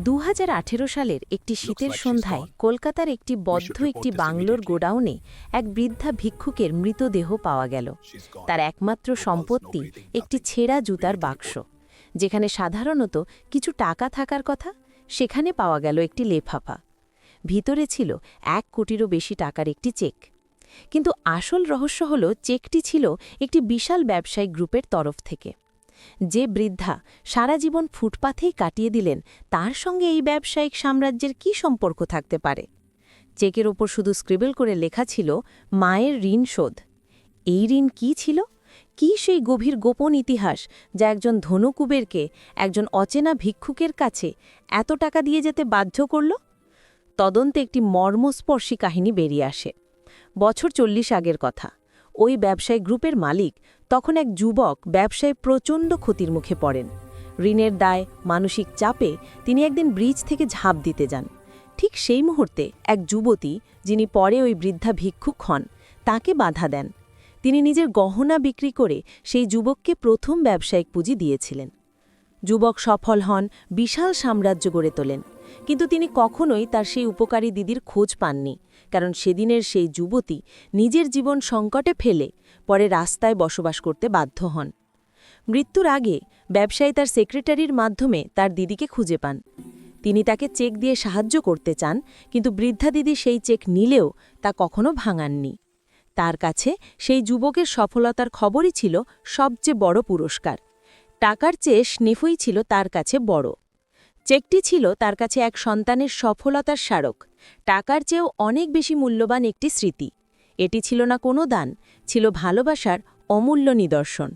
২০১৮ সালের একটি শীতের সন্ধ্যায় কলকাতার একটি বাংলোর গোডাউনে এক বৃদ্ধা ভিক্ষুকের মৃতদেহ পাওয়া গেল। তার একমাত্র সম্পত্তি একটি ছেঁড়া জুতার বাক্স। যেখানে সাধারণত কিছু টাকা থাকার কথা, সেখানে পাওয়া গেল একটি লেফাফা। ভিতরে ছিল ১ কোটিরও বেশি টাকার একটি চেক। কিন্তু আসল রহস্য হল, চেকটি ছিল একটি বিশাল ব্যবসায়িক গ্রুপের তরফ থেকে। যে বৃদ্ধা সারা জীবন ফুটপাথেই কাটিয়ে দিলেন, তার সঙ্গে এই ব্যবসায়িক সাম্রাজ্যের কি সম্পর্ক থাকতে পারে? চেকের ওপর শুধু স্ক্রিবল করে লেখা ছিল মায়ের ঋণ শোধ। এই ঋণ কি ছিল? কি সেই গভীর গোপন ইতিহাস যা একজন ধনু কুবেরকে একজন অচেনা ভিক্ষুকের কাছে এত টাকা দিয়ে যেতে বাধ্য করল? তদন্তে একটি মর্মস্পর্শী কাহিনী বেরিয়ে আসে। বছর ৪০ আগের কথা। ওই ব্যবসায়িক গ্রুপের মালিক তখন এক যুবক ব্যবসায় প্রচণ্ড ক্ষতির মুখে পড়েন। ঋণের দায়, মানসিক চাপে তিনি একদিন ব্রিজ থেকে ঝাঁপ দিতে যান। ঠিক সেই মুহূর্তে এক যুবতী, যিনি পরে ওই বৃদ্ধা ভিক্ষুক হন, তাকে বাধা দেন। তিনি নিজের গহনা বিক্রি করে সেই যুবককে প্রথম ব্যবসায়িক পুঁজি দিয়েছিলেন। যুবক সফল হন, বিশাল সাম্রাজ্য গড়ে তোলেন। কিন্তু তিনি কখনোই তার সেই উপকারী দিদির খোঁজ পাননি, কারণ সেদিনের সেই যুবতী নিজের জীবন সংকটে ফেলে পরে রাস্তায় বসবাস করতে বাধ্য হন। মৃত্যুর আগে ব্যবসায়ী তার সেক্রেটারির মাধ্যমে তার দিদিকে খুঁজে পান। তিনি তাকে চেক দিয়ে সাহায্য করতে চান, কিন্তু বৃদ্ধা দিদি সেই চেক নিলেও তা কখনো ভাঙাননি। তার কাছে সেই যুবকের সফলতার খবরই ছিল সবচেয়ে বড় পুরস্কার। টাকার চেয়ে স্নেহই ছিল তার কাছে বড়। চেকটি ছিল তার কাছে এক সন্তানের সফলতার স্মারক, টাকার চেয়েও অনেক বেশি মূল্যবান একটি স্মৃতি। এটি ছিল না কোনো দান, ছিল ভালোবাসার অমূল্য নিদর্শন।